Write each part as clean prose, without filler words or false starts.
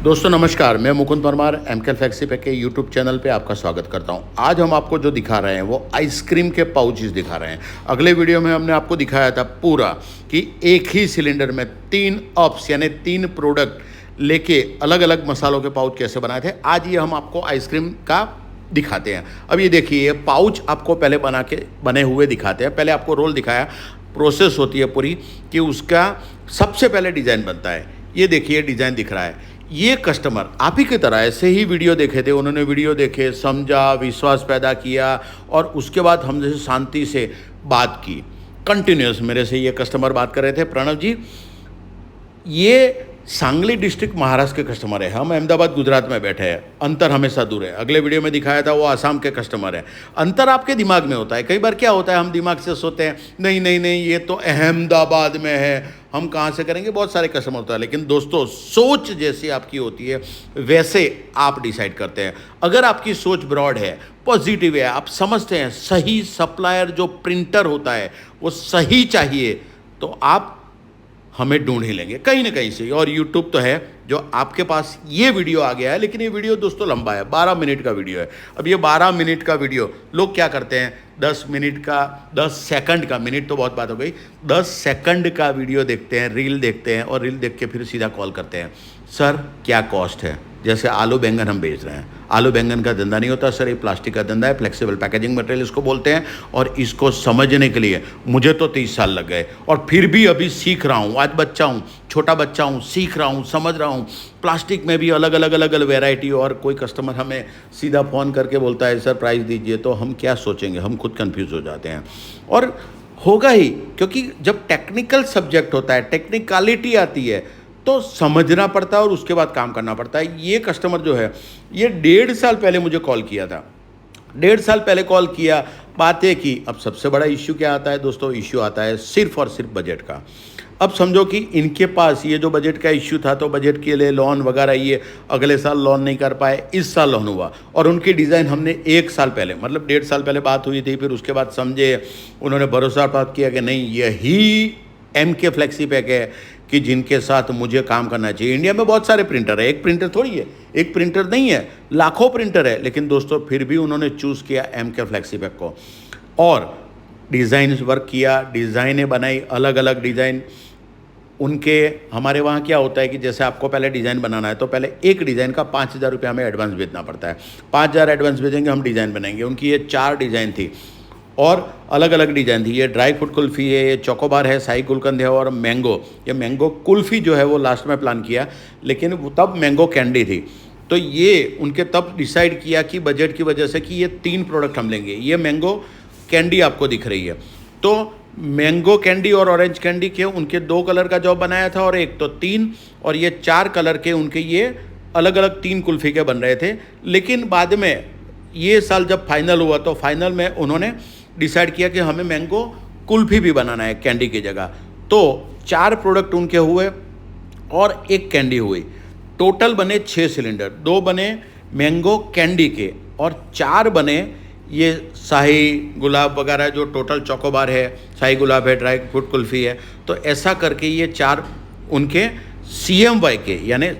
दोस्तों नमस्कार, मैं मुकुंद परमार एमके फ्लेक्सीपैक के यूट्यूब चैनल पे आपका स्वागत करता हूं। आज हम आपको जो दिखा रहे हैं वो आइसक्रीम के पाउचेस दिखा रहे हैं। अगले वीडियो में हमने आपको दिखाया था पूरा कि एक ही सिलेंडर में 3 अप्स यानी 3 प्रोडक्ट लेके अलग अलग मसालों के पाउच कैसे बनाए थे। आज ये हम आपको आइसक्रीम का दिखाते हैं। अब ये देखिए, ये पाउच आपको पहले बने हुए दिखाते हैं। पहले आपको रोल दिखाया, प्रोसेस होती है पूरी कि उसका सबसे पहले डिज़ाइन बनता है। ये देखिए डिज़ाइन दिख रहा है। ये कस्टमर आप ही की तरह ऐसे ही वीडियो देखे थे, उन्होंने वीडियो देखे, समझा, विश्वास पैदा किया और उसके बाद हमसे शांति से बात की। कंटिन्यूस मेरे से ये कस्टमर बात कर रहे थे, प्रणव जी ये सांगली डिस्ट्रिक्ट महाराष्ट्र के कस्टमर है, हम अहमदाबाद गुजरात में बैठे हैं, अंतर हमेशा दूर है। अगले वीडियो में दिखाया था वो आसाम के कस्टमर है। अंतर आपके दिमाग में होता है। कई बार क्या होता है, हम दिमाग से सोचते हैं नहीं नहीं नहीं ये तो अहमदाबाद में है, हम कहाँ से करेंगे। बहुत सारे कस्टमर होता है, लेकिन दोस्तों सोच जैसी आपकी होती है वैसे आप डिसाइड करते हैं। अगर आपकी सोच ब्रॉड है, पॉजिटिव है, आप समझते हैं सही सप्लायर जो प्रिंटर होता है वो सही चाहिए, तो आप हमें ढूंढ ही लेंगे कहीं ना कहीं से। और YouTube तो है जो आपके पास ये वीडियो आ गया है, लेकिन ये वीडियो दोस्तों लंबा है, 12 मिनट का वीडियो है। अब ये 12 मिनट का वीडियो लोग क्या करते हैं, 10 मिनट का, 10 सेकंड का, मिनट तो बहुत बात हो गई, 10 सेकंड का वीडियो देखते हैं, रील देखते हैं और रील देख के फिर सीधा कॉल करते हैं, सर क्या कॉस्ट है। जैसे आलू बैंगन हम बेच रहे हैं, आलू बैंगन का धंधा नहीं होता सर, ये प्लास्टिक का धंधा है, फ्लेक्सिबल पैकेजिंग मटेरियल इसको बोलते हैं। और इसको समझने के लिए मुझे तो 30 साल लग गए और फिर भी अभी सीख रहा हूँ। आज बच्चा हूँ, छोटा बच्चा हूँ, सीख रहा हूँ, समझ रहा हूँ। प्लास्टिक में भी अलग अलग वेराइटी। और कोई कस्टमर हमें सीधा फ़ोन करके बोलता है सर प्राइस दीजिए, तो हम क्या सोचेंगे, हम खुद कन्फ्यूज़ हो जाते हैं। और होगा ही, क्योंकि जब टेक्निकल सब्जेक्ट होता है, टेक्निकलिटी आती है तो समझना पड़ता है और उसके बाद काम करना पड़ता है। ये कस्टमर जो है ये 1.5 साल पहले मुझे कॉल किया था, 1.5 साल पहले कॉल किया, बातें की। अब सबसे बड़ा इश्यू क्या आता है दोस्तों, इश्यू आता है सिर्फ और सिर्फ बजट का। अब समझो कि इनके पास ये जो बजट का इश्यू था, तो बजट के लिए लोन वगैरह ये अगले साल लोन नहीं कर पाए, इस साल लोन हुआ। और उनकी डिज़ाइन हमने 1 साल पहले, मतलब 1.5 साल पहले बात हुई थी, फिर उसके बाद समझे, उन्होंने भरोसा प्राप्त किया कि नहीं यही एमके फ्लेक्सीपैक है कि जिनके साथ मुझे काम करना चाहिए। इंडिया में बहुत सारे प्रिंटर है, एक प्रिंटर थोड़ी है, एक प्रिंटर नहीं है, लाखों प्रिंटर है, लेकिन दोस्तों फिर भी उन्होंने चूज़ किया एमके फ्लेक्सीपैक को। और डिज़ाइन वर्क किया, डिज़ाइनें बनाई, अलग अलग डिज़ाइन उनके। हमारे वहाँ क्या होता है कि जैसे आपको पहले डिज़ाइन बनाना है तो पहले एक डिज़ाइन का 5,000 रुपये हमें एडवांस भेजना पड़ता है। 5,000 एडवांस भेजेंगे, हम डिज़ाइन बनाएंगे। उनकी ये 4 डिज़ाइन थी और अलग अलग डिज़ाइन थी। ये ड्राई फ्रूट कुल्फ़ी है, ये चोकोबार है, शाही गुलकंद है और मैंगो। ये मैंगो कुल्फ़ी जो है वो लास्ट में प्लान किया, लेकिन वो तब मैंगो कैंडी थी। तो ये उनके तब डिसाइड किया कि बजट की वजह से कि ये 3 प्रोडक्ट हम लेंगे। ये मैंगो कैंडी आपको दिख रही है, तो मैंगो कैंडी और ऑरेंज कैंडी के उनके 2 कलर का जॉब बनाया था और एक तो 3, और ये 4 कलर के उनके ये अलग अलग 3 कुल्फ़ी के बन रहे थे। लेकिन बाद में ये साल जब फाइनल हुआ तो फाइनल में उन्होंने डिसाइड किया कि हमें मैंगो कुल्फ़ी भी बनाना है कैंडी की जगह। तो 4 प्रोडक्ट उनके हुए और 1 कैंडी हुई। टोटल बने 6 सिलेंडर, 2 बने मैंगो कैंडी के और 4 बने ये शाही गुलाब वगैरह, जो टोटल चोकोबार है, शाही गुलाब है, ड्राई फ्रूट कुल्फ़ी है। तो ऐसा करके ये 4 उनके CMY के, यानी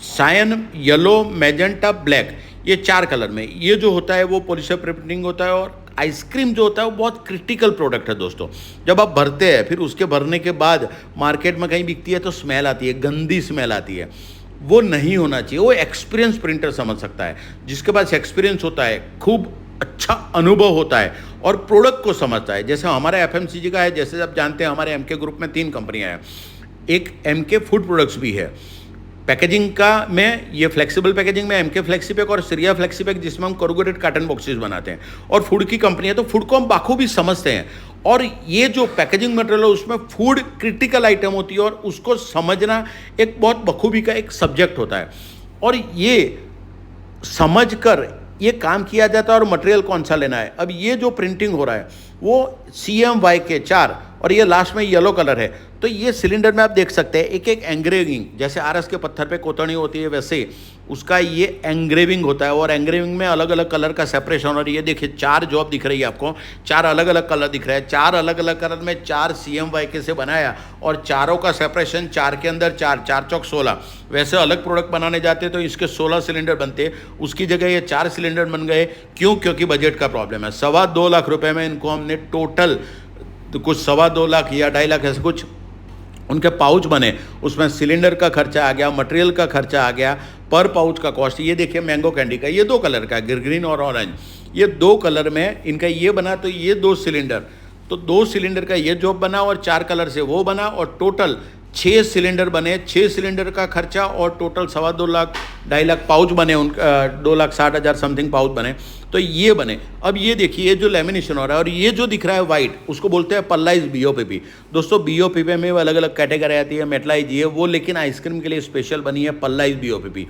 सायन, येलो, मैजेंटा, ब्लैक, ये 4 कलर में। ये जो होता है वो पॉलिशर प्रिंटिंग होता है। और आइसक्रीम जो होता है वो बहुत क्रिटिकल प्रोडक्ट है दोस्तों। जब आप भरते हैं, फिर उसके भरने के बाद मार्केट में कहीं बिकती है तो स्मेल आती है, गंदी स्मेल आती है। वो नहीं होना चाहिए। वो एक्सपीरियंस प्रिंटर समझ सकता है, जिसके पास एक्सपीरियंस होता है, खूब अच्छा अनुभव होता है और प्रोडक्ट को समझता है। जैसे हमारा FMCG का है, जैसे आप जानते हैं हमारे एमके ग्रुप में 3 कंपनियां हैं। एक एमके फूड प्रोडक्ट्स भी है, पैकेजिंग का में ये फ्लेक्सिबल पैकेजिंग में एमके फ्लेक्सीपैक और सीरिया फ्लेक्सीपैक, जिसमें हम कोरुगेटेड कार्टन बॉक्सेस बनाते हैं। और फूड की कंपनी है तो फूड को हम बाखूबी समझते हैं। और ये जो पैकेजिंग मटेरियल है उसमें फूड क्रिटिकल आइटम होती है और उसको समझना एक बहुत बखूबी का एक सब्जेक्ट होता है। और ये समझ कर ये काम किया जाता है और मटेरियल कौन सा लेना है। अब ये जो प्रिंटिंग हो रहा है वो CMY के 4 और ये लास्ट में येलो कलर है, तो ये सिलेंडर में आप देख सकते हैं एक एक एंग्रेविंग, जैसे आरस के पत्थर पे कोतरनी होती है वैसे उसका ये एंग्रेविंग होता है, और एंग्रेविंग में अलग अलग कलर का सेपरेशन। और ये देखिए 4 जॉब दिख रही है आपको, 4 अलग अलग कलर दिख रहा है, 4 अलग अलग कलर में 4 CMYK से बनाया, और चारों का सेपरेशन 4 के अंदर 4, 4 चौक 16। वैसे अलग प्रोडक्ट बनाने जाते तो इसके 16 सिलेंडर बनते, उसकी जगह ये 4 सिलेंडर बन गए। क्यों? क्योंकि बजट का प्रॉब्लम है। 2.25 लाख रुपए में इनको हमने टोटल तो कुछ 2.25 लाख या 2.5 लाख ऐसे कुछ उनके पाउच बने, उसमें सिलेंडर का खर्चा आ गया, मटेरियल का खर्चा आ गया, पर पाउच का कॉस्ट। ये देखिए मैंगो कैंडी का, ये 2 कलर का है, ग्रीन और ऑरेंज, ये 2 कलर में इनका ये बना। तो ये 2 सिलेंडर, तो 2 सिलेंडर का ये जॉब बना और 4 कलर से वो बना, और टोटल 6 सिलेंडर बने। 6 सिलेंडर का खर्चा और टोटल 2.25 लाख 2.5 लाख पाउच बने, उनका 2,60,000 समथिंग पाउच बने। तो ये बने। अब ये देखिए ये जो लेमिनेशन हो रहा है और ये जो दिख रहा है वाइट, उसको बोलते हैं पल्लाइज BOPP। दोस्तों BOPP में अलग अलग कैटेगरी आती है, मेटलाइज ये वो, लेकिन आइसक्रीम के लिए स्पेशल बनी है पल्लाइज BOPP।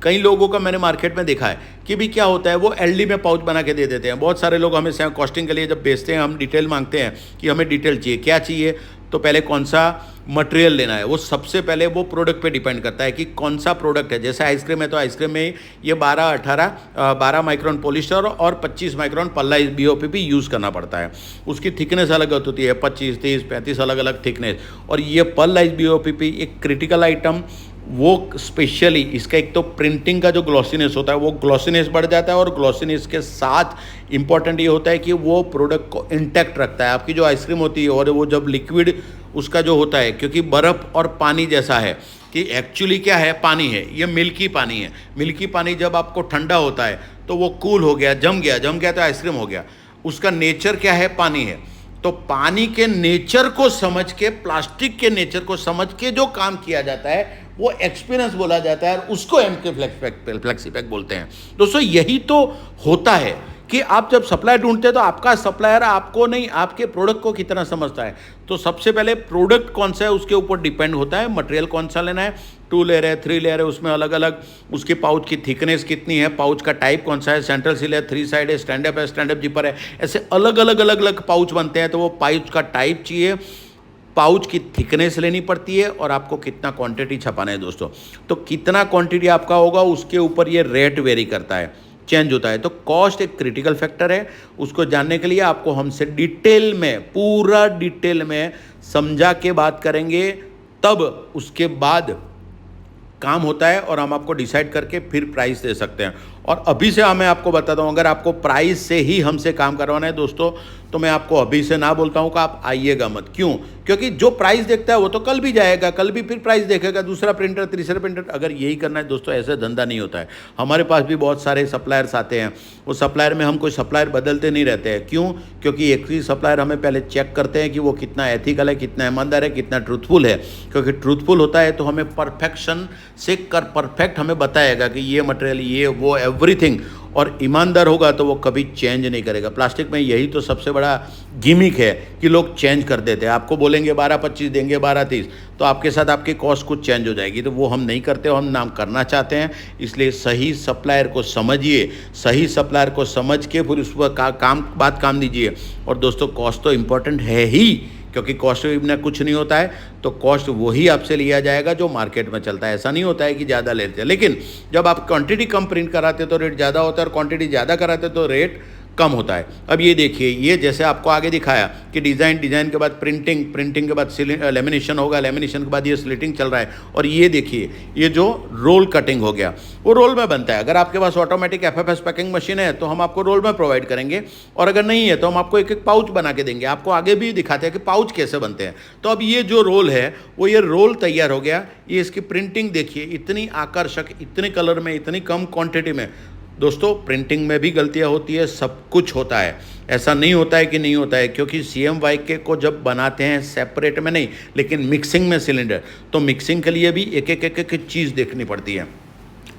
कई लोगों का मैंने मार्केट में देखा है कि भी क्या होता है, वो LD में पाउच बना के दे देते हैं। बहुत सारे लोग हमें कॉस्टिंग के लिए जब बेचते हैं, हम डिटेल मांगते हैं कि हमें डिटेल चाहिए, क्या चाहिए, तो पहले कौन सा मटेरियल लेना है, वो सबसे पहले वो प्रोडक्ट पे डिपेंड करता है कि कौन सा प्रोडक्ट है। जैसे आइसक्रीम है तो आइसक्रीम में ये 12 माइक्रोन पॉलिस्टर और 25 माइक्रोन पल्लाइज BOPP यूज़ करना पड़ता है। उसकी थिकनेस अलग होती है, 25, 30, 35 अलग अलग थिकनेस। और ये पल्लाइज BOPP एक क्रिटिकल आइटम, वो स्पेशली इसका एक तो प्रिंटिंग का जो ग्लॉसीनेस होता है वो ग्लॉसीनेस बढ़ जाता है, और ग्लॉसीनेस के साथ इंपॉर्टेंट ये होता है कि वो प्रोडक्ट को इंटैक्ट रखता है। आपकी जो आइसक्रीम होती है और वो जब लिक्विड उसका जो होता है, क्योंकि बर्फ़ और पानी जैसा है कि एक्चुअली क्या है, पानी है, ये मिल्की पानी है। मिल्की पानी जब आपको ठंडा होता है तो वो कूल हो गया, जम गया तो आइसक्रीम हो गया। उसका नेचर क्या है, पानी है। तो पानी के नेचर को समझ के, प्लास्टिक के नेचर को समझ के जो काम किया जाता है वो एक्सपीरियंस बोला जाता है, और उसको MK फ्लेक्सी पैक बोलते हैं। दोस्तों यही तो होता है कि आप जब सप्लायर ढूंढते हैं तो आपका सप्लायर आपको नहीं, आपके प्रोडक्ट को कितना समझता है। तो सबसे पहले प्रोडक्ट कौन सा है उसके ऊपर डिपेंड होता है, मटेरियल कौन सा लेना है, 2 लेयर है, 3 लेयर है, उसमें अलग अलग उसके पाउच की थिकनेस कितनी है, पाउच का टाइप कौन सा है, सेंट्रल सील है, 3 साइड है, स्टैंड अप जिपर है, ऐसे अलग अलग पाउच बनते हैं। तो वो पाउच का टाइप चाहिए, पाउच की थिकनेस लेनी पड़ती है, और आपको कितना क्वांटिटी छपाना है दोस्तों। तो कितना क्वांटिटी आपका होगा उसके ऊपर ये रेट वेरी करता है, चेंज होता है। तो कॉस्ट एक क्रिटिकल फैक्टर है, उसको जानने के लिए आपको हमसे डिटेल में, पूरा डिटेल में समझा के बात करेंगे, तब उसके बाद काम होता है और हम आपको डिसाइड करके फिर प्राइस दे सकते हैं। और अभी से मैं आपको बताता हूँ, अगर आपको प्राइस से ही हमसे काम करवाना है दोस्तों, तो मैं आपको अभी से ना बोलता हूँ कि आप आइएगा मत। क्यों? क्योंकि जो प्राइस देखता है वो तो कल भी जाएगा, कल भी फिर प्राइस देखेगा, दूसरा प्रिंटर, तीसरा प्रिंटर। अगर यही करना है दोस्तों, ऐसे धंधा नहीं होता है। हमारे पास भी बहुत सारे सप्लायर्स आते हैं, वो सप्लायर में हम कोई सप्लायर बदलते नहीं रहते हैं। क्यों? क्योंकि एक ही सप्लायर हमें पहले चेक करते हैं कि वो कितना एथिकल है, कितना ईमानदार है, कितना ट्रूथफुल है। क्योंकि ट्रूथफुल होता है तो हमें परफेक्शन से परफेक्ट हमें बताएगा कि ये मटेरियल, ये वो, एवरीथिंग। और ईमानदार होगा तो वो कभी चेंज नहीं करेगा। प्लास्टिक में यही तो सबसे बड़ा गिमिक है कि लोग चेंज कर देते हैं। आपको बोलेंगे 12-25 देंगे, 12-30, तो आपके साथ आपकी कॉस्ट कुछ चेंज हो जाएगी। तो वो हम नहीं करते, हम नाम करना चाहते हैं। इसलिए सही सप्लायर को समझिए, सही सप्लायर को समझ के फिर उस पर काम दीजिए। और दोस्तों कॉस्ट तो इम्पोर्टेंट है ही, क्योंकि कॉस्ट में कुछ नहीं होता है, तो कॉस्ट वही आपसे लिया जाएगा जो मार्केट में चलता है। ऐसा नहीं होता है कि ज़्यादा लेते हैं, लेकिन जब आप क्वांटिटी कम प्रिंट कराते तो रेट ज़्यादा होता है, और क्वांटिटी ज़्यादा कराते तो रेट कम होता है। अब ये देखिए, ये जैसे आपको आगे दिखाया कि डिज़ाइन के बाद प्रिंटिंग के बाद लेमिनेशन होगा, लेमिनेशन के बाद ये स्लिटिंग चल रहा है। और ये देखिए, ये जो रोल कटिंग हो गया वो रोल में बनता है। अगर आपके पास ऑटोमेटिक FFS पैकिंग मशीन है तो हम आपको रोल में प्रोवाइड करेंगे, और अगर नहीं है तो हम आपको एक एक पाउच बना के देंगे। आपको आगे भी दिखाते हैं कि पाउच कैसे बनते हैं। तो अब ये जो रोल है वो ये रोल तैयार हो गया। ये इसकी प्रिंटिंग देखिए, इतनी आकर्षक, इतने कलर में, इतनी कम क्वांटिटी में। दोस्तों प्रिंटिंग में भी गलतियां होती है, सब कुछ होता है, ऐसा नहीं होता है कि नहीं होता है। क्योंकि CMYK को जब बनाते हैं सेपरेट में नहीं, लेकिन मिक्सिंग में सिलेंडर, तो मिक्सिंग के लिए भी एक एक चीज़ देखनी पड़ती है,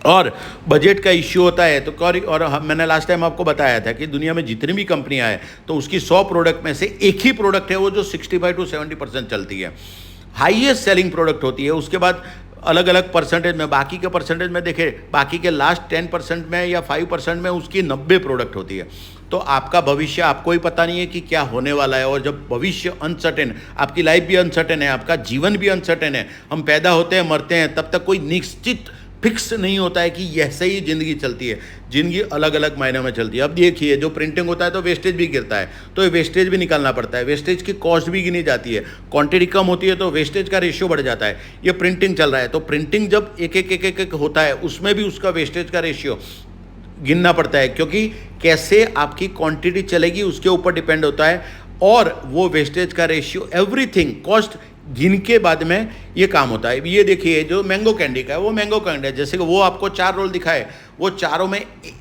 और बजट का इश्यू होता है। तो और मैंने लास्ट टाइम आपको बताया था कि दुनिया में जितनी भी कंपनियां हैं, तो उसकी 100 प्रोडक्ट में से एक ही प्रोडक्ट है वो जो 65 to 70% चलती है, हाईएस्ट सेलिंग प्रोडक्ट होती है। उसके बाद अलग अलग परसेंटेज में, बाकी के परसेंटेज में देखें, बाकी के लास्ट 10% में या 5% में उसकी 90 प्रोडक्ट होती है। तो आपका भविष्य आपको ही पता नहीं है कि क्या होने वाला है, और जब भविष्य अनसर्टेन, आपकी लाइफ भी अनसर्टेन है, आपका जीवन भी अनसर्टेन है, हम पैदा होते हैं मरते हैं, तब तक कोई निश्चित फिक्स नहीं होता है कि ऐसे ही ज़िंदगी चलती है। ज़िंदगी अलग अलग महीनों में चलती है। अब देखिए, जो प्रिंटिंग होता है तो वेस्टेज भी गिरता है, तो ये वेस्टेज भी निकालना पड़ता है, वेस्टेज की कॉस्ट भी गिनी जाती है, क्वांटिटी कम होती है तो वेस्टेज का रेशियो बढ़ जाता है। ये प्रिंटिंग चल रहा है, तो प्रिंटिंग जब एक एक एक एक एक होता है, उसमें भी उसका वेस्टेज का रेशियो गिनना पड़ता है, क्योंकि कैसे आपकी क्वांटिटी चलेगी उसके ऊपर डिपेंड होता है, और वो वेस्टेज का रेशियो, एवरीथिंग कॉस्ट गिन के बाद में ये काम होता है। ये देखिए, जो मैंगो कैंडी का है वो मैंगो कैंडी है, जैसे कि वो आपको 4 रोल दिखाए, वो चारों में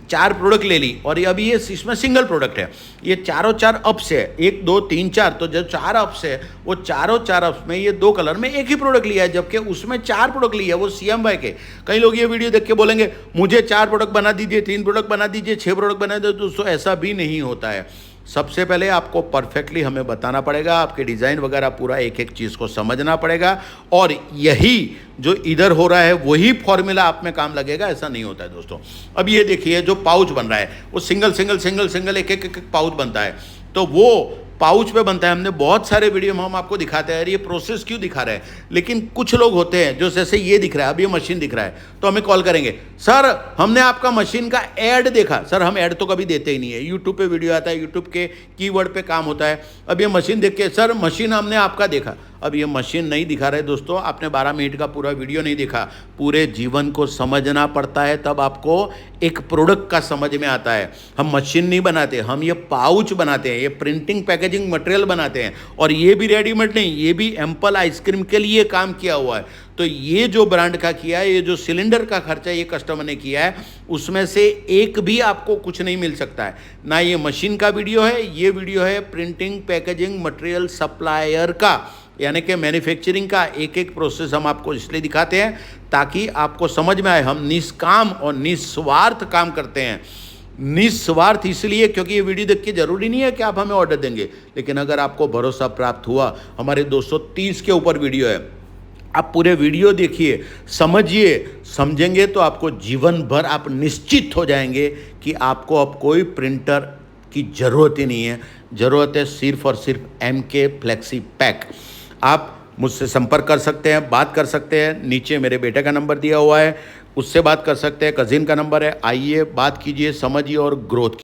4 प्रोडक्ट ले ली, और ये अभी ये इसमें सिंगल प्रोडक्ट है, ये चारों 4 अप्स है, 1 2 3 4, तो जो 4 अप्स है वो चारों 4 अप्स में ये 2 कलर में एक ही प्रोडक्ट लिया है, जबकि उसमें 4 प्रोडक्ट लिया है वो CMY के। कई लोग ये वीडियो देख के बोलेंगे मुझे 4 प्रोडक्ट बना दीजिए, 3 प्रोडक्ट बना दीजिए, 6 प्रोडक्ट बना दीजिए। दोस्तों, ऐसा भी नहीं होता है। सबसे पहले आपको परफेक्टली हमें बताना पड़ेगा, आपके डिज़ाइन वगैरह पूरा एक एक चीज़ को समझना पड़ेगा, और यही जो इधर हो रहा है वही फॉर्मूला आप में काम लगेगा, ऐसा नहीं होता है दोस्तों। अब ये देखिए, जो पाउच बन रहा है वो सिंगल सिंगल सिंगल सिंगल एक एक पाउच बनता है, तो वो पाउच पे बनता है। हमने बहुत सारे वीडियो में हम आपको दिखाते हैं, ये प्रोसेस क्यों दिखा रहे हैं, लेकिन कुछ लोग होते हैं जो जैसे ये दिख रहा है, अब ये मशीन दिख रहा है, तो हमें कॉल करेंगे, सर हमने आपका मशीन का ऐड देखा। सर हम ऐड तो कभी देते ही नहीं है, यूट्यूब पे वीडियो आता है, यूट्यूब के कीवर्ड पे काम होता है। अब ये मशीन देख के, सर मशीन हमने आपका देखा। अब ये मशीन नहीं दिखा रहे दोस्तों, आपने 12 मिनट का पूरा वीडियो नहीं देखा, पूरे जीवन को समझना पड़ता है, तब आपको एक प्रोडक्ट का समझ में आता है। हम मशीन नहीं बनाते, हम ये पाउच बनाते हैं, ये प्रिंटिंग पैकेजिंग मटेरियल बनाते हैं, और ये भी रेडीमेड नहीं, ये भी एम्पल आइसक्रीम के लिए काम किया हुआ है। तो ये जो ब्रांड का किया है, ये जो सिलेंडर का खर्चा ये कस्टमर ने किया है, उसमें से एक भी आपको कुछ नहीं मिल सकता है ना। ये मशीन का वीडियो है, ये वीडियो है प्रिंटिंग पैकेजिंग मटेरियल सप्लायर का, यानी कि मैन्युफैक्चरिंग का एक एक प्रोसेस हम आपको इसलिए दिखाते हैं ताकि आपको समझ में आए। हम निष्काम और निस्वार्थ काम करते हैं। निस्वार्थ इसलिए क्योंकि ये वीडियो देख के जरूरी नहीं है कि आप हमें ऑर्डर देंगे, लेकिन अगर आपको भरोसा प्राप्त हुआ, हमारे 230 के ऊपर वीडियो है, आप पूरे वीडियो देखिए, समझिए, समझेंगे तो आपको जीवन भर आप निश्चित हो जाएंगे कि आपको अब कोई प्रिंटर की ज़रूरत ही नहीं है। ज़रूरत है सिर्फ और सिर्फ MK फ्लेक्सी पैक। आप मुझसे संपर्क कर सकते हैं, बात कर सकते हैं, नीचे मेरे बेटे का नंबर दिया हुआ है, उससे बात कर सकते हैं, कज़िन का नंबर है। आइए बात कीजिए, समझिए और ग्रोथ